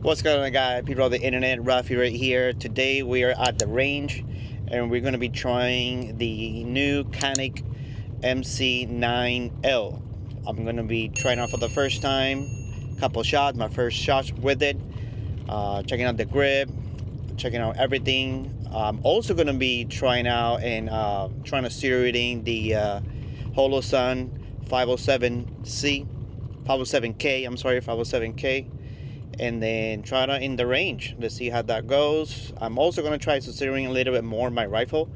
What's going on, guys? People of the internet, Raffi right here. Today we are at the range and we're going to be trying the new Canik MC9L. I'm going to be trying out for the first time, couple shots, my first shots with it, checking out the grip, checking out everything. I'm also going to be trying out and trying to steer reading the Holosun 507K, I'm sorry, 507K. And then try it in the range to see how that goes. I'm also going to try steering a little bit more my rifle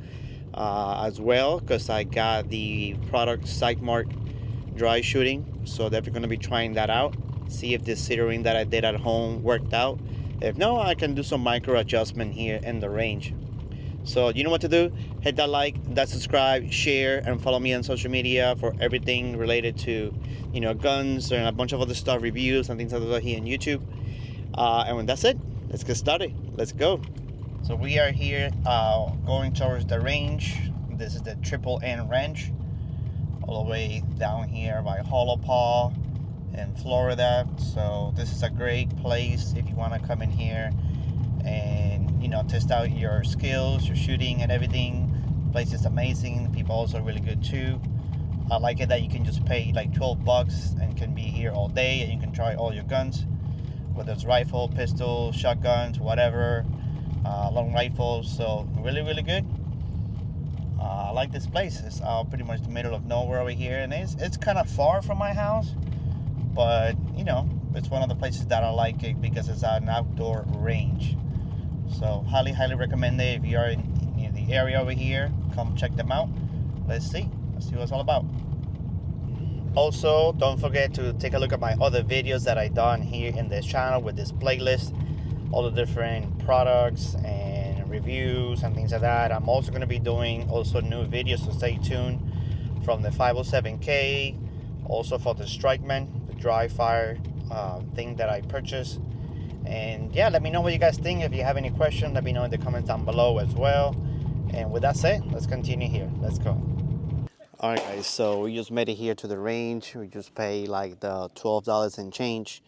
as well, because I got the product Strikeman dry shooting, so definitely going to be trying that out, see if the steering that I did at home worked out. If no, I can do some micro adjustment here in the range. So you know what to do. Hit that like, that subscribe, share, and follow me on social media for everything related to, guns and a bunch of other stuff, reviews and things like that here on YouTube. And when that's it, let's get started. Let's go. So we are here going towards the range. This is the Triple N Ranch, all the way down here by Holopaw in Florida. So this is a great place if you want to come in here and test out your skills, your shooting and everything. The place is amazing. The people also are really good too. I like it that you can just pay like $12 and can be here all day, and you can try all your guns, whether it's rifle, pistol, shotguns, whatever, long rifles. So really good. I like this place. It's pretty much the middle of nowhere over here, and it's kind of far from my house, but it's one of the places that I like it because it's an outdoor range. So highly recommend it. If you are in the area over here, come check them out. Let's see what it's all about. Also, don't forget to take a look at my other videos that I done here in this channel with this playlist, all the different products and reviews and things like that. I'm also going to be doing also new videos, so stay tuned, from the 507K, also for the Strikeman, the dry fire thing that I purchased. And yeah, let me know what you guys think. If you have any questions, let me know in the comments down below as well. And with that said, let's continue here. Let's go. Alright guys, so we just made it here to the range. We just paid like the $12 and change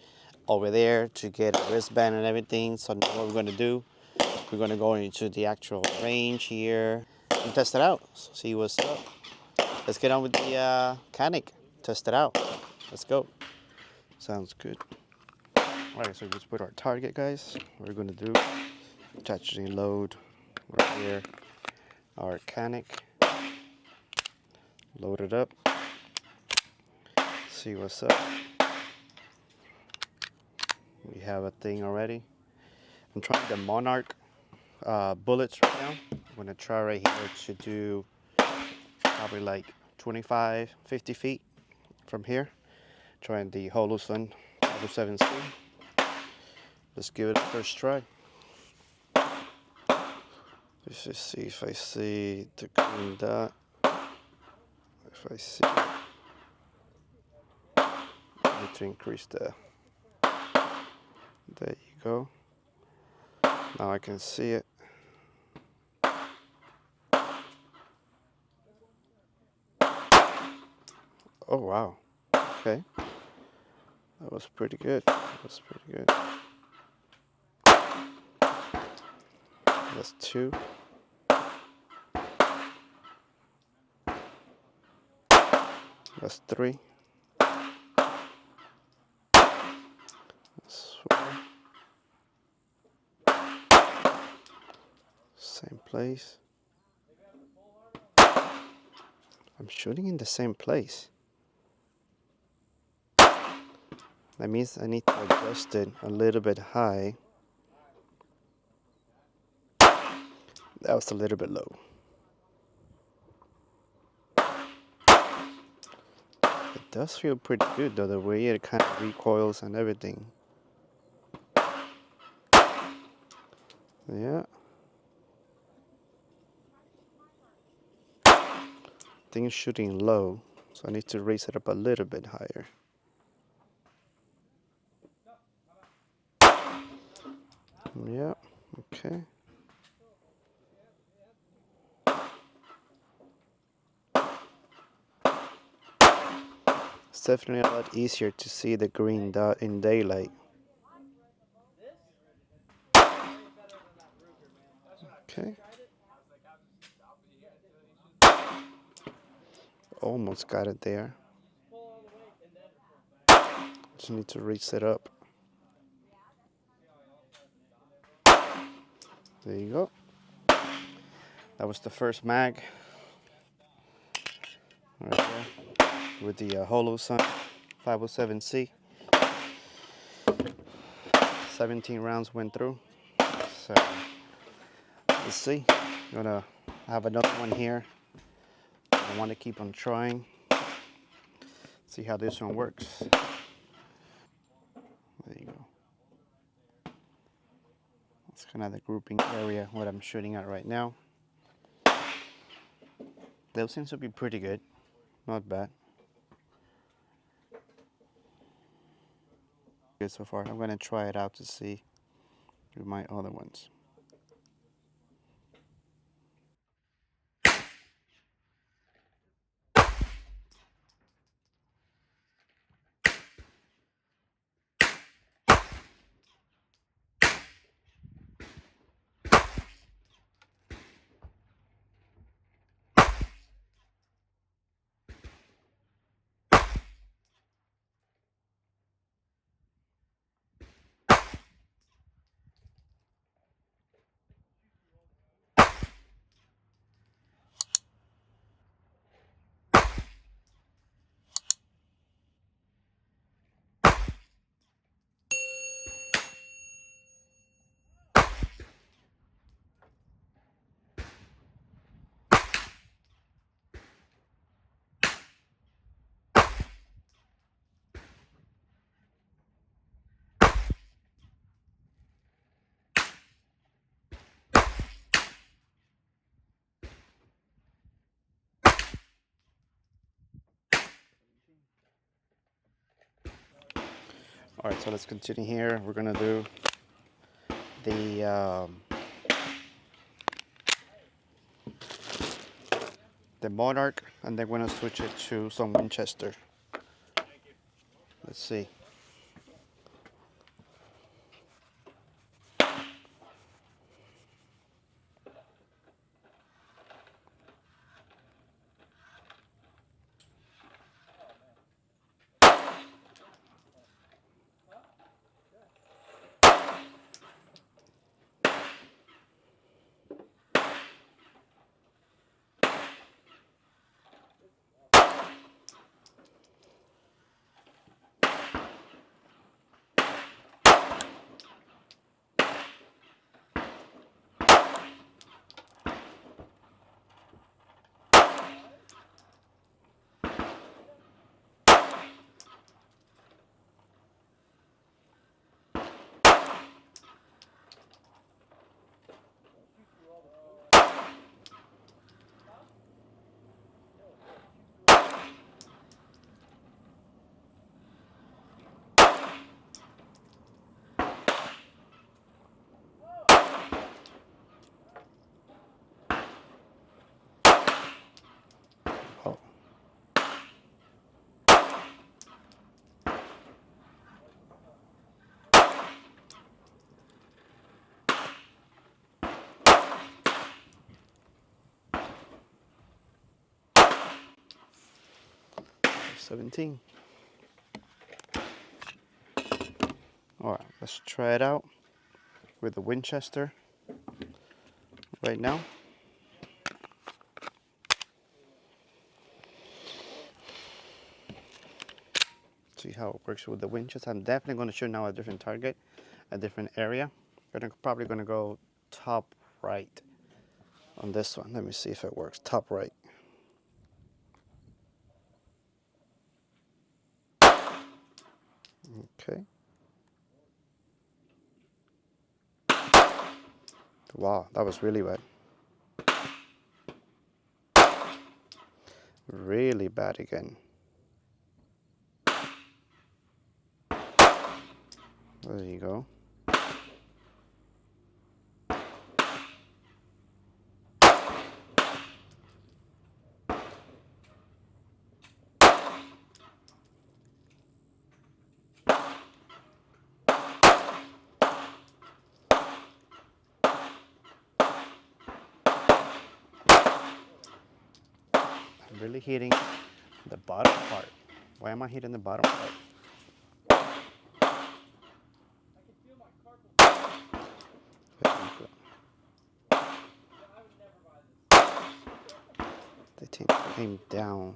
over there to get a wristband and everything. So now what we're going to do, we're going to go into the actual range here and test it out. So see what's up. Let's get on with the Canik. Test it out. Let's go. Sounds good. Alright, so just put our target, guys. What we're going to do, attach and load right here our Canik. Load it up. See what's up. We have a thing already. I'm trying the Monarch bullets right now. I'm going to try right here to do probably like 25, 50 feet from here. Trying the Holosun 507C. Let's give it a first try. Let's just see if I see the green dot. If I see it, I need to increase the. There you go. Now I can see it. Oh wow. Okay. That was pretty good. That's 2. That's 3. That's 4. Same place. I'm shooting in the same place. That means I need to adjust it a little bit high. That was a little bit low. It does feel pretty good though, the way it kind of recoils and everything. Yeah. I think it's shooting low, so I need to raise it up a little bit higher. Yeah, okay. It's definitely a lot easier to see the green dot in daylight. Okay. Almost got it there. Just need to reset up. There you go. That was the first mag right there with the Holosun 507C. 17 rounds went through. So let's see. I'm gonna have another one here. I want to keep on trying. See how this one works. There you go. That's kind of the grouping area what I'm shooting at right now. Those seems to be pretty good. Not bad. Good so far. I'm gonna try it out to see with my other ones. All right, so let's continue here. We're gonna do the Monarch, and then we're gonna switch it to some Winchester. Let's see. Oh. $17. All right, let's try it out with the Winchester right now. See how it works with the Winchester. I'm definitely going to shoot now a different target, a different area. I'm probably going to go top right on this one. Let me see if it works. Top right. Okay. Wow, that was really bad. Really bad again. There you go. really hitting the bottom part. Why am I hitting the bottom part? There we go. They take aim down.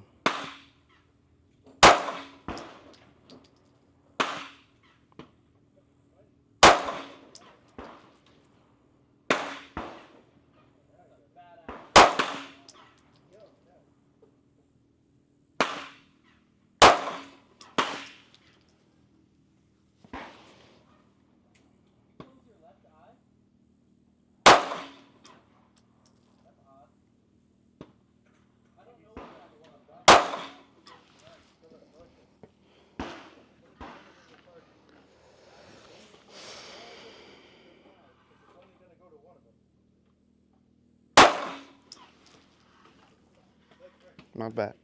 Not bad.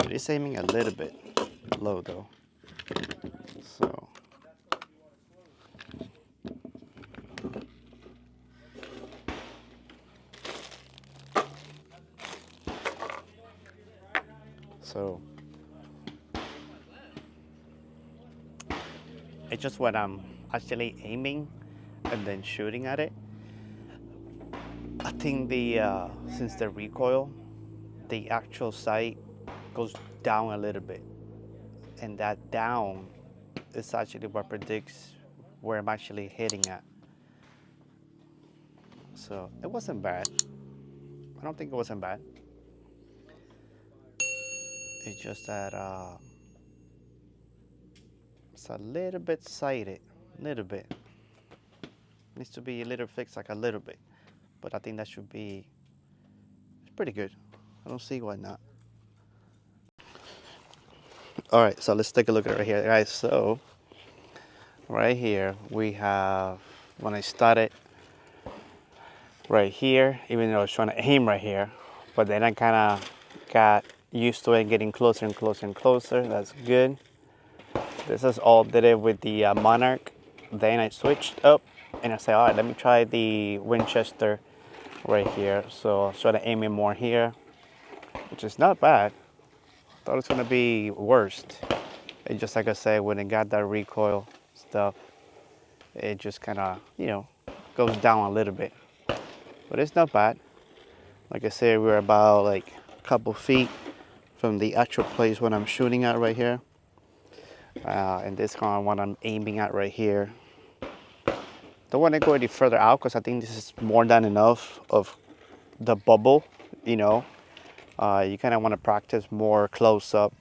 It is aiming a little bit low though. So it's just when I'm actually aiming and then shooting at it. I think the since the recoil, the actual sight goes down a little bit, and that down is actually what predicts where I'm actually hitting at. So it wasn't bad. I don't think it wasn't bad. It's just that it's a little bit sighted, a little bit. Needs to be a little fixed, like a little bit. But I think that should be, it's pretty good. I don't see why not. All right, so let's take a look at it right here, guys. So right here we have, when I started right here, even though I was trying to aim right here, but then I kind of got used to it, getting closer and closer and closer. That's good. This is all did it with the Monarch. Then I switched up and I said, all right, let me try the Winchester right here. So I started aiming more here, which is not bad. Thought it was gonna be worst. It just, like I said, when it got that recoil stuff, it just kind of, goes down a little bit. But it's not bad. Like I said, we're about like a couple feet from the actual place when I'm shooting at right here. And this one I'm aiming at right here. Don't want to go any further out because I think this is more than enough of the bubble, you kind of want to practice more close up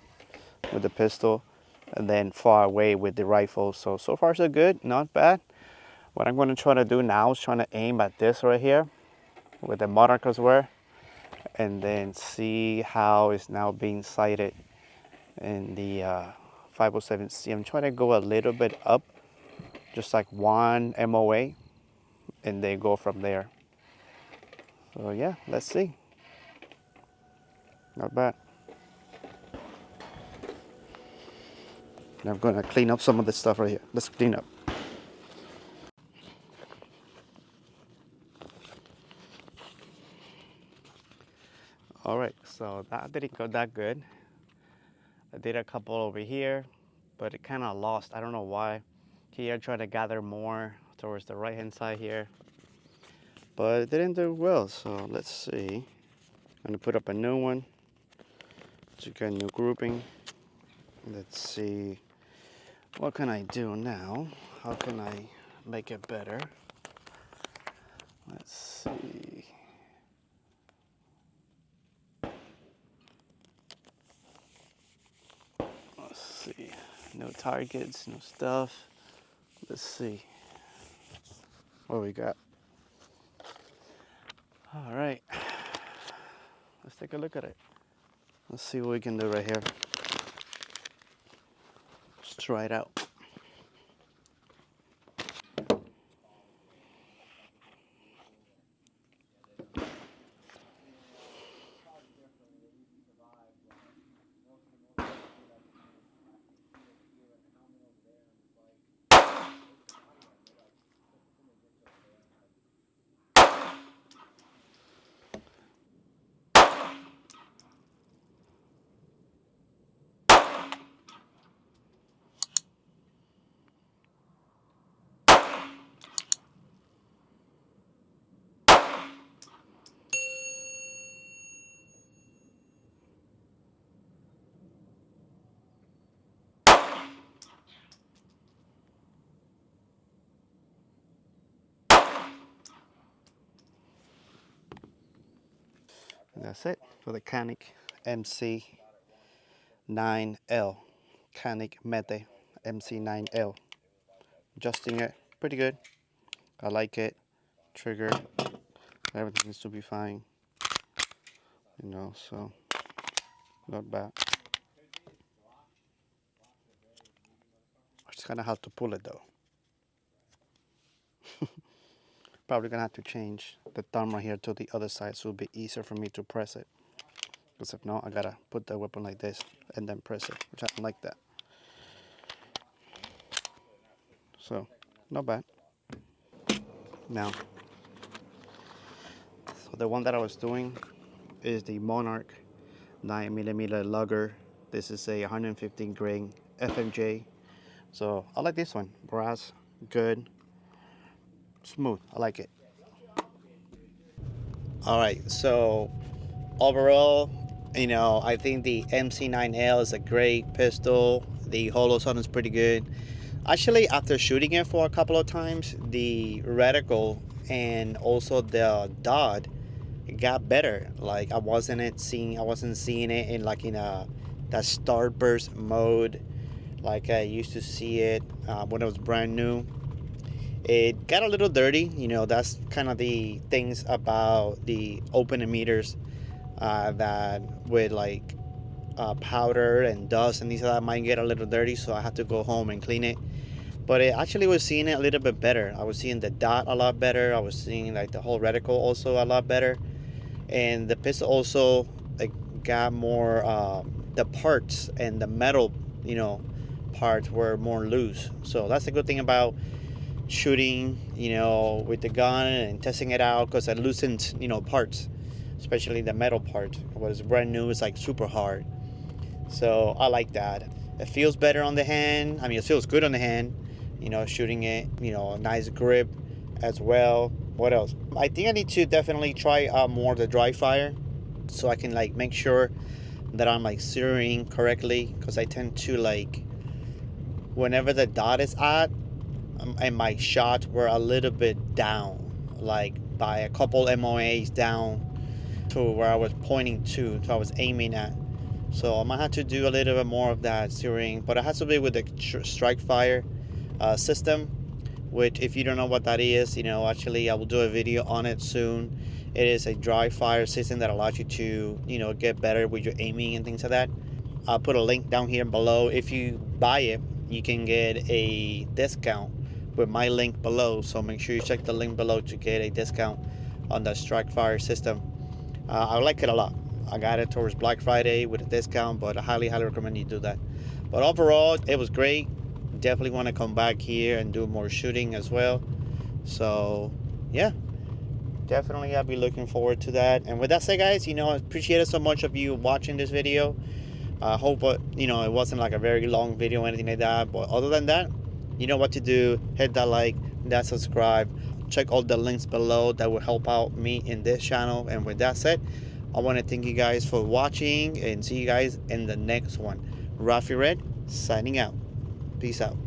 with the pistol and then far away with the rifle. So far so good, not bad. What I'm going to try to do now is trying to aim at this right here with the Monarch as well, and then see how it's now being sighted in the 507C. I'm trying to go a little bit up, just like one MOA, and then go from there. So yeah, let's see. Not bad. I'm gonna clean up some of this stuff right here. Let's clean up. All right, so that didn't go that good. I did a couple over here, but it kind of lost. I don't know why. Here, I tried to gather more towards the right-hand side here, but it didn't do well. So let's see. I'm gonna put up a new one to get a new grouping. Let's see. What can I do now? How can I make it better? Let's see. Let's see. No targets, no stuff. Let's see what we got. All right. Let's take a look at it. Let's see what we can do right here. Let's try it out. That's it for the Canik MC9L. Canik METE MC9L. Adjusting it pretty good. I like it. Trigger, everything seems to be fine. You know, so not bad. I just kind of have to pull it though. Probably gonna have to change the thumb right here to the other side so it'll be easier for me to press it. Because if not, I gotta put the weapon like this and then press it, which I don't like that. So, not bad. Now, so the one that I was doing is the Monarch 9mm lugger. This is a 115 grain FMJ. So I like this one. Brass, good, smooth. I like it. All right, so overall, you know, I think the MC9L is a great pistol. The Holosun is pretty good. Actually, after shooting it for a couple of times, the reticle and also the dot got better. Like I wasn't seeing it in like in a that starburst mode like I used to see it when it was brand new. It got a little dirty, you know. That's kind of the things about the open emitters that with like powder and dust and these that might get a little dirty. So I had to go home and clean it. But it actually was seeing it a little bit better. I was seeing the dot a lot better. I was seeing like the whole reticle also a lot better, and the pistol also like got more the parts and the metal, you know, parts were more loose. So that's the good thing about shooting, you know, with the gun and testing it out, because it loosens, you know, parts, especially the metal part. What is brand new is like super hard. So I like that. It feels better on the hand. I mean, it feels good on the hand, you know, shooting it, you know, a nice grip as well. What else? I think I need to definitely try out more the dry fire so I can like make sure that I'm like zeroing correctly, because I tend to like whenever the dot is at and my shots were a little bit down, like by a couple MOAs down to where I was pointing to I was aiming at. So I might have to do a little bit more of that zeroing, but it has to be with the strike fire system, which if you don't know what that is, you know, actually I will do a video on it soon. It is a dry fire system that allows you to, you know, get better with your aiming and things like that. I'll put a link down here below. If you buy it, you can get a discount with my link below, so make sure you check the link below to get a discount on the strike fire system. I like it a lot. I got it towards Black Friday with a discount, but I highly recommend you do that. But overall, it was great. Definitely want to come back here and do more shooting as well. So yeah, definitely I'll be looking forward to that. And with that said, guys, you know, I appreciate it so much of you watching this video. I hope you know, it wasn't like a very long video or anything like that, but other than that, you know what to do. Hit that like, that subscribe, check all the links below that will help out me in this channel. And with that said, I want to thank you guys for watching and see you guys in the next one. Raffi Red signing out. Peace out.